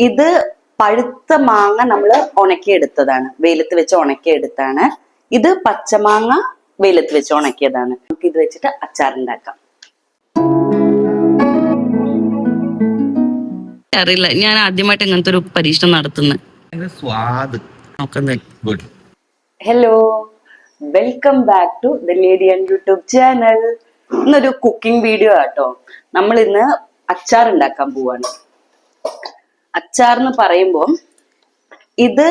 ഇത് പഴുത്ത മാങ്ങ നമ്മൾ ഉണക്കിയെടുത്തതാണ്, വെയിലത്ത് വെച്ച് ഉണക്കിയെടുത്താണ്. ഇത് പച്ചമാങ്ങ വെയിലത്ത് വെച്ച് ഉണക്കിയതാണ്. നമുക്ക് ഇത് വെച്ചിട്ട് അച്ചാറുണ്ടാക്കാം. അറിയില്ല, ഞാൻ ആദ്യമായിട്ട് ഇങ്ങനത്തെ ഒരു പരീക്ഷണം നടത്തുന്നത്. Hello, welcome back to the Ladyan YouTube channel. ഇന്നൊരു കുക്കിംഗ് വീഡിയോ ആട്ടോ. നമ്മൾ ഇന്ന് അച്ചാർ ഉണ്ടാക്കാൻ പോവാണ്. അച്ചാർ എന്ന് പറയുമ്പോൾ ഇത്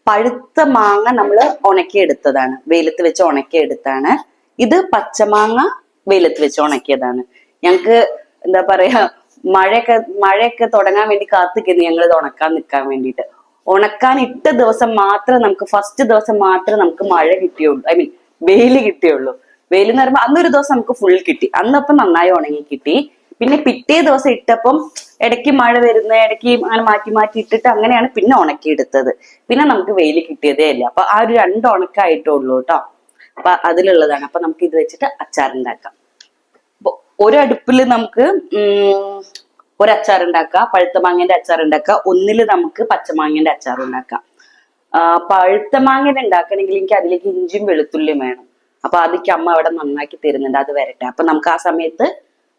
പഴുത്ത മാങ്ങ നമ്മൾ ഉണക്കിയെടുത്തതാണ്, വെയിലത്ത് വെച്ച് ഉണക്കിയെടുത്താണ്. ഇത് പച്ചമാങ്ങ വെയിലത്ത് വെച്ച് ഉണക്കിയതാണ്. ഞങ്ങക്ക് എന്താ പറയാ, മഴയൊക്കെ തുടങ്ങാൻ വേണ്ടി കാത്തിക്കുന്നു ഞങ്ങൾ ഇത് ഉണക്കാൻ നിൽക്കാൻ വേണ്ടിയിട്ട്. ഉണക്കാൻ ഇട്ട ദിവസം മാത്രമേ നമുക്ക്, ഫസ്റ്റ് ദിവസം മാത്രമേ നമുക്ക് മഴ കിട്ടിയുള്ളൂ, ഐ മീൻ വെയില് കിട്ടിയുള്ളൂ. വെയിൽ എന്ന് പറയുമ്പോൾ അന്നൊരു ദിവസം നമുക്ക് ഫുൾ കിട്ടി, അന്നപ്പം നന്നായി ഉണങ്ങി കിട്ടി. പിന്നെ പിറ്റേ ദിവസം ഇട്ടപ്പം ഇടയ്ക്ക് മഴ വരുന്ന, ഇടയ്ക്ക് അങ്ങനെ മാറ്റി മാറ്റി ഇട്ടിട്ട് അങ്ങനെയാണ് പിന്നെ ഉണക്കിയെടുത്തത്. പിന്നെ നമുക്ക് വെയിൽ കിട്ടിയതേ ഇല്ല. അപ്പൊ ആ ഒരു 2 ഉണക്കായിട്ടുള്ളൂ കേട്ടോ. അപ്പൊ അതിലുള്ളതാണ്. അപ്പൊ നമുക്ക് ഇത് വെച്ചിട്ട് അച്ചാറുണ്ടാക്കാം. അപ്പൊ ഒരു അടുപ്പിൽ നമുക്ക് ഒരു അച്ചാർ ഉണ്ടാക്കാം, പഴുത്ത മാങ്ങേന്റെ അച്ചാർ ഉണ്ടാക്കാം. ഒന്നില് നമുക്ക് പച്ചമാങ്ങേന്റെ അച്ചാർ ഉണ്ടാക്കാം. പഴുത്ത മാങ്ങേന്റെ ഉണ്ടാക്കണമെങ്കിൽ എനിക്ക് അതിലേക്ക് ഇഞ്ചിയും വെളുത്തുള്ളിയും വേണം. അപ്പൊ അതിക്ക് അമ്മ അവിടെ നന്നാക്കി തരുന്നുണ്ട്, അത് വരട്ടെ. അപ്പൊ നമുക്ക് ആ സമയത്ത്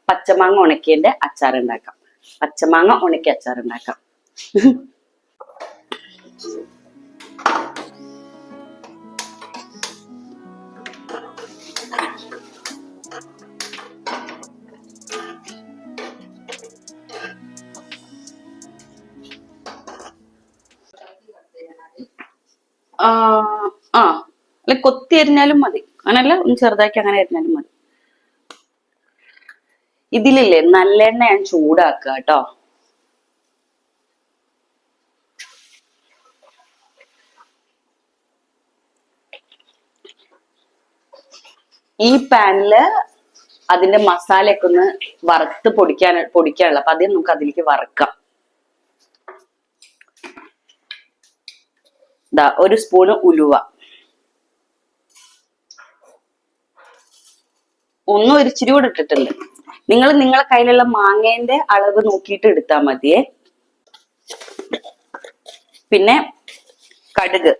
പച്ചമാങ്ങ ഉണക്കിയതിന്റെ അച്ചാർ ഉണ്ടാക്കാം. പച്ചമാങ്ങ ഉണക്കി അച്ചാർ ഉണ്ടാക്കാം. അല്ല, കൊത്തി അരിഞ്ഞാലും മതി, അങ്ങനല്ല, ഒന്ന് ചെറുതാക്കി അങ്ങനെ അരിഞ്ഞാലും മതി. ഇതിലില്ലേ നല്ലെണ്ണ ഞാൻ ചൂടാക്കുക കേട്ടോ. ഈ പാനില് അതിന്റെ മസാലയൊക്കെ ഒന്ന് വറുത്ത് പൊടിക്കാനുള്ള, അപ്പൊ ആദ്യം നമുക്ക് അതിലേക്ക് വറുക്കാം. ഇതാ 1 സ്പൂണ് ഉലുവ, ഒരിച്ചിരി കൂടെ ഇട്ടിട്ടുണ്ട്. നിങ്ങളെ കയ്യിലുള്ള മാങ്ങേന്റെ അളവ് നോക്കിയിട്ട് എടുത്താൽ മതിയേ. പിന്നെ കടുക്,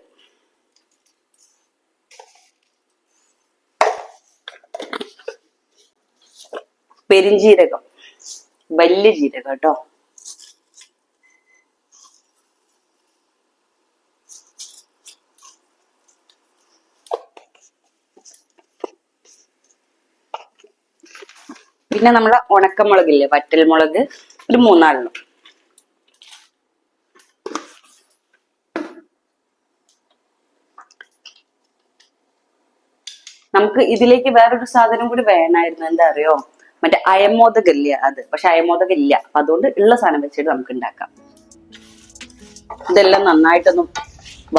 പെരിഞ്ജീരകം, വലിയ ജീരകം കേട്ടോ, പിന്നെ നമ്മളെ ഉണക്കമുളകില്ലേ, വറ്റൽമുളക്, ഒരു 3-4. നമുക്ക് ഇതിലേക്ക് വേറൊരു സാധനം കൂടി വേണമായിരുന്നു, എന്താ അറിയോ, മറ്റേ അയമോദകല്ലേ അത്. പക്ഷെ അയമോദകം ഇല്ല, അപ്പൊ അതുകൊണ്ട് ഉള്ള സാധനം വെച്ചിട്ട് നമുക്ക് ഉണ്ടാക്കാം. ഇതെല്ലാം നന്നായിട്ടൊന്ന്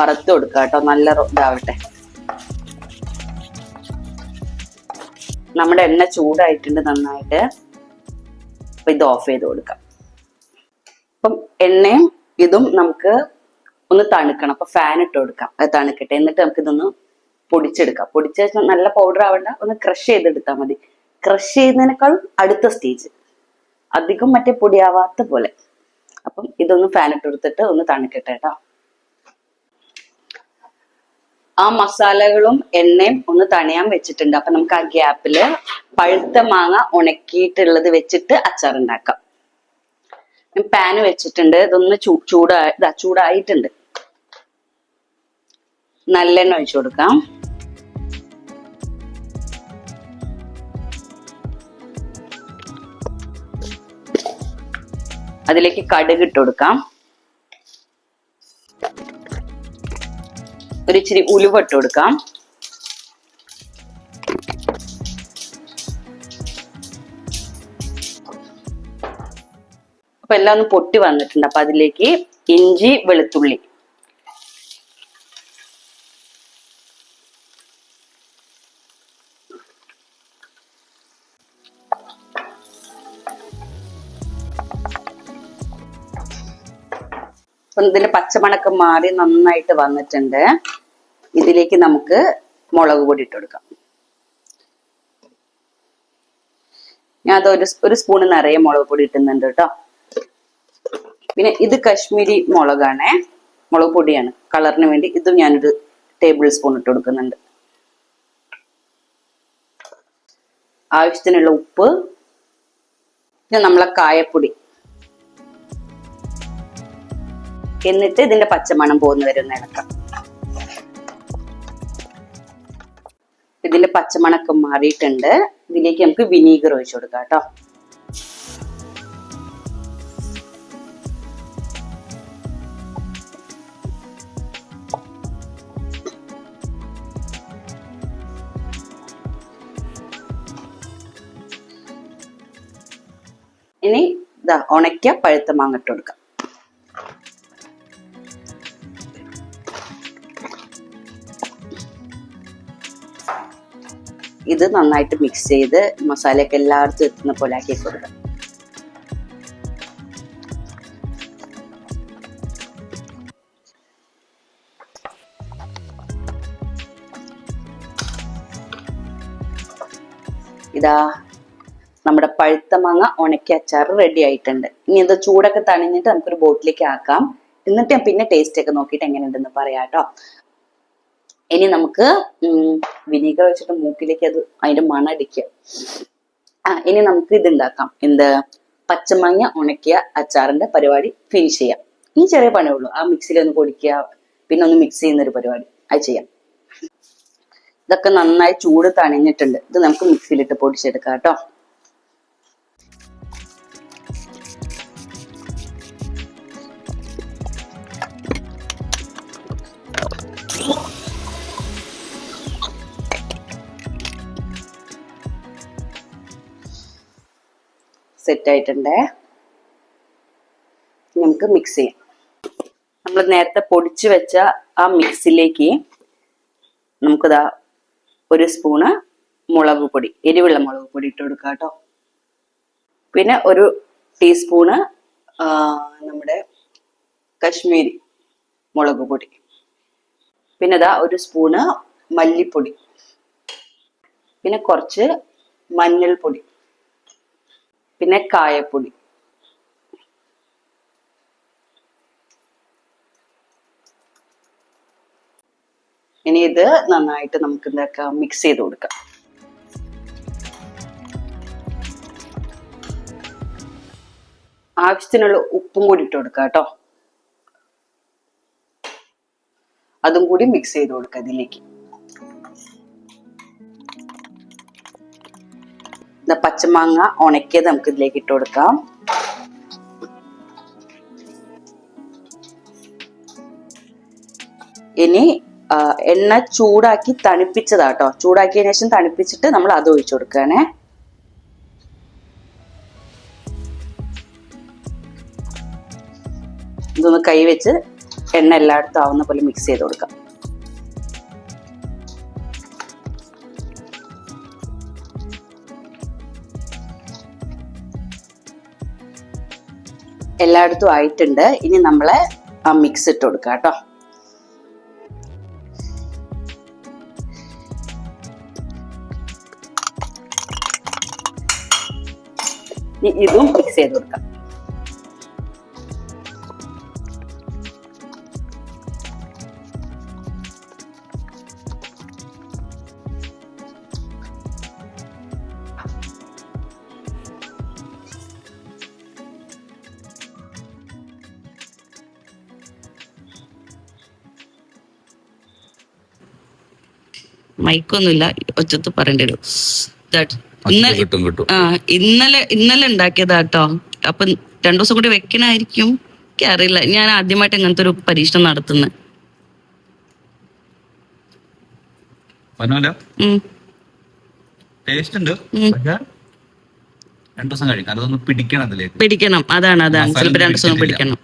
വറുത്ത് കൊടുക്കാം കേട്ടോ, നല്ല ഇതാവട്ടെ. നമ്മുടെ എണ്ണ ചൂടായിട്ടുണ്ട് നന്നായിട്ട്. അപ്പൊ ഇത് ഓഫ് ചെയ്ത് കൊടുക്കാം. അപ്പം എണ്ണയും ഇതും നമുക്ക് ഒന്ന് തണുക്കണം. അപ്പൊ ഫാൻ ഇട്ട് കൊടുക്കാം, അത് തണുക്കട്ടെ. എന്നിട്ട് നമുക്ക് ഇതൊന്ന് പൊടിച്ചെടുക്കാം. പൊടിച്ച നല്ല പൗഡർ ആവണ്ട, ഒന്ന് ക്രഷ് ചെയ്തെടുത്താൽ മതി. ക്രഷ് ചെയ്യുന്നതിനേക്കാളും അടുത്ത സ്റ്റേജ്, അധികം മറ്റേ പൊടിയാവാത്ത പോലെ. അപ്പം ഇതൊന്ന് ഫാൻ ഇട്ട് കൊടുത്തിട്ട് ഒന്ന് തണുക്കട്ടെ കേട്ടോ. ആ മസാലകളും എണ്ണയും ഒന്ന് തണിയാൻ വെച്ചിട്ടുണ്ട്. അപ്പൊ നമുക്ക് ആ ഗ്യാപ്പില് പഴുത്ത മാങ്ങ ഉണക്കിയിട്ടുള്ളത് വെച്ചിട്ട് അച്ചാർ ഉണ്ടാക്കാം. പാന് വെച്ചിട്ടുണ്ട്, ഇതൊന്ന് ചൂടായിട്ടുണ്ട്. നല്ലെണ്ണ ഒഴിച്ചു കൊടുക്കാം. അതിലേക്ക് കടുക് ഇട്ട് കൊടുക്കാം. ഒരിച്ചിരി ഉലുവ ഇട്ട് കൊടുക്കാം. അപ്പൊ എല്ലാം ഒന്ന് പൊട്ടി വന്നിട്ടുണ്ട്. അപ്പൊ അതിലേക്ക് ഇഞ്ചി വെളുത്തുള്ളി, ഇതിന്റെ പച്ചമണക്കം മാറി നന്നായിട്ട് വന്നിട്ടുണ്ട്. ഇതിലേക്ക് നമുക്ക് മുളക് പൊടി ഇട്ട് കൊടുക്കാം. ഞാൻ അത് ഒരു സ്പൂണ് നിറയെ മുളക് പൊടി ഇട്ടുന്നുണ്ട് കേട്ടോ. പിന്നെ ഇത് കശ്മീരി മുളകാണേ, മുളക് പൊടിയാണ് കളറിന് വേണ്ടി. ഇതും ഞാനൊരു ടേബിൾ സ്പൂൺ ഇട്ട് കൊടുക്കുന്നുണ്ട്. ആവശ്യത്തിനുള്ള ഉപ്പ്, പിന്നെ നമ്മളെ കായപ്പൊടി. എന്നിട്ട് ഇതിന്റെ പച്ചമണം പോകുന്നവരെ ഒന്ന് ഇളക്കാം. ഇതിന്റെ പച്ചമണൊക്കെ മാറിയിട്ടുണ്ട്. ഇതിലേക്ക് നമുക്ക് വിനീഗർ ഒഴിച്ചു കൊടുക്കാം കേട്ടോ. ഇനി ഇതാ ഉണക്കിയ പഴുത്ത മാങ്ങ ഇട്ട് കൊടുക്കാം. ഇത് നന്നായിട്ട് മിക്സ് ചെയ്ത് മസാലയൊക്കെ എല്ലായിടത്തും എത്തുന്ന പോലെ ആക്കി കൊടുക്കാം. ഇതാ നമ്മുടെ പഴുത്ത മാങ്ങ ഉണക്കി അച്ചാർ റെഡി ആയിട്ടുണ്ട്. ഇനി ഇത് ചൂടൊക്കെ തണിഞ്ഞിട്ട് നമുക്കൊരു ബോട്ടിലേക്ക് ആക്കാം. എന്നിട്ട് ഞാൻ പിന്നെ ടേസ്റ്റ് ഒക്കെ നോക്കിയിട്ട് എങ്ങനെയുണ്ടെന്ന് പറയാം കേട്ടോ. ഇനി നമുക്ക് വിനീഗർ വെച്ചിട്ട് മൂക്കിലേക്ക് അത് അതിന്റെ മണം അടിക്കുക. ഇനി നമുക്ക് ഇത് ഉണ്ടാക്കാം. പച്ചമാങ്ങ ഉണക്കിയ അച്ചാറിന്റെ പരിപാടി ഫിനിഷ് ചെയ്യാം. ഇനി ചെറിയ പണിയുള്ളൂ. ആ മിക്സിയിൽ ഒന്ന് പൊടിക്കുക, പിന്നെ ഒന്ന് മിക്സ് ചെയ്യുന്ന ഒരു പരിപാടി അത് ചെയ്യാം. ഇതൊക്കെ നന്നായി ചൂട് തണിഞ്ഞിട്ടുണ്ട്. ഇത് നമുക്ക് മിക്സിയിലിട്ട് പൊടിച്ചെടുക്കാം കേട്ടോ. സെറ്റ് ആയിട്ടുണ്ട്. നമുക്ക് മിക്സ് ചെയ്യാം. നമ്മൾ നേരത്തെ പൊടിച്ചു വെച്ച ആ മിക്സിലേക്ക് നമുക്കിതാ ഒരു സ്പൂണ് മുളക് പൊടി, എരിവുള്ള മുളക് പൊടി ഇട്ട് കൊടുക്കാം കേട്ടോ. പിന്നെ ഒരു ടീസ്പൂണ് നമ്മുടെ കശ്മീരി മുളക് പൊടി, പിന്നെ ഇതാ ഒരു സ്പൂണ് മല്ലിപ്പൊടി, പിന്നെ കുറച്ച് മഞ്ഞൾപ്പൊടി, പിന്നെ കായപ്പൊടി. ഇനി ഇത് നന്നായിട്ട് നമുക്ക് എന്താക്കാം, മിക്സ് ചെയ്ത് കൊടുക്കാം. ആവശ്യത്തിനുള്ള ഉപ്പും കൂടി ഇട്ട് കൊടുക്കാം കേട്ടോ. അതും കൂടി മിക്സ് ചെയ്ത് കൊടുക്കാം ഇതിലേക്ക്. പച്ചമാങ്ങ ഉണക്കിയത് നമുക്ക് ഇതിലേക്ക് ഇട്ട് കൊടുക്കാം. ഇനി എണ്ണ ചൂടാക്കി തണുപ്പിച്ചതാട്ടോ. ചൂടാക്കിയതിനു ശേഷം തണുപ്പിച്ചിട്ട് നമ്മൾ അത് ഒഴിച്ചു കൊടുക്കുകയാണേ. ഇതൊന്ന് കൈ വെച്ച് എണ്ണ എല്ലായിടത്തും ആവുന്ന പോലെ മിക്സ് ചെയ്ത് കൊടുക്കാം. എല്ലായിടത്തും ആയിട്ടുണ്ട്. ഇനി നമ്മളെ ആ മിക്സ് ഇട്ട് കൊടുക്കാം കേട്ടോ. ഇതും മിക്സ് ചെയ്ത് കൊടുക്കാം. മൈക്കൊന്നുമില്ല, ഒച്ചത്ത് പറയേണ്ടി വരും. ഇന്നലെ ഉണ്ടാക്കിയതാട്ടോ. അപ്പൊ 2 ദിവസം കൂടി വെക്കണായിരിക്കും, എനിക്കറിയില്ല. ഞാൻ ആദ്യമായിട്ട് ഇങ്ങനത്തെ ഒരു പരീക്ഷണം നടത്തുന്നത്. പിടിക്കണം, അതാണ് ചിലപ്പോ 2 ദിവസം പിടിക്കണം.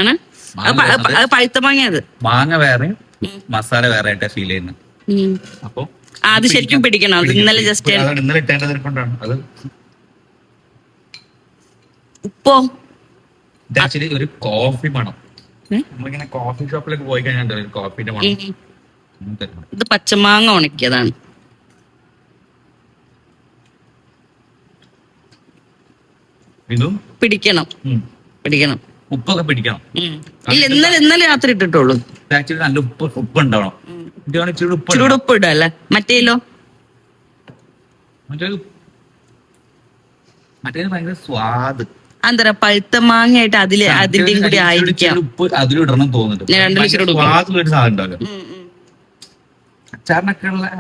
ആണ് പഴുത്ത മാങ്ങ, അത് മാങ്ങ വേറെ മസാല വേറെ ആയിട്ട് ഫീൽ ചെയ്യുന്നു. അപ്പൊ അത് ശരിക്കും പിടിക്കണം. അത് ഇന്നലെ ജസ്റ്റ് ഇന്നലെ ഇട്ടതിനെ കൊണ്ടാണ് അത്. ഉപ്പോ ആക്ച്വലി ഒരു കോഫി മണം. നമ്മളിങ്ങനെ കോഫി ഷോപ്പിലൊക്കെ പോയി കഴിഞ്ഞാൽ ഒരു കോഫിന്റെ മണം. ഇത് പച്ചമാങ്ങ ഉണക്കിയതാണ്. ഇതും പിടിക്കണം ഉം, പിടിക്കണം. ഉപ്പൊക്കെ പിടിക്കണം. ഇല്ല, ഇന്നലെ രാത്രി ഇട്ടിട്ടുള്ളൂ. ആക്ച്വലി നല്ല ഉപ്പ് ഉണ്ടാവണം. ഇതാണ് ഇച്ചിരി ഉപ്പ് ചൂട് ഉപ്പ് ഇടാം അല്ലേ? മറ്റേലോ മറ്റേത് ഭയങ്കര സ്വാദ്. അന്തര പഴുത്ത മാങ്ങയായിട്ട് അതിന്റെയും കൂടി ആയിരിക്കാം. ഉപ്പ് അതിലിടണം തോന്നുന്നുണ്ട്. ഞാൻ രണ്ടിലും ഇച്ചിരി ഇടും. സ്വാദുള്ളൊരു സാധനം ഉണ്ടാവില്ല.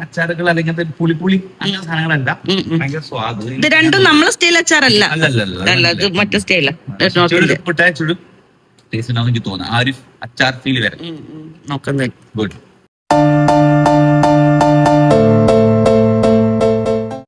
അച്ചാറുകൾ അല്ലെങ്കിൽ അങ്ങനത്തെ പുളി അങ്ങനെ സാധനങ്ങളല്ല. ഭയങ്കര സ്വാദ്. ഇത് രണ്ടും നമ്മളെ സ്റ്റൈൽ അച്ചാറല്ല. അല്ല അല്ല, ഇത് മറ്റേ സ്റ്റൈലാ. ഉപ്പിട്ടാൽ ചുടു ടേസ്റ്റ് ഉണ്ടാവും എനിക്ക് തോന്നുന്നു. ആ ഒരു അച്ചാർ ഫീൽ വരെ നോക്കുന്നത് ഗുഡ്.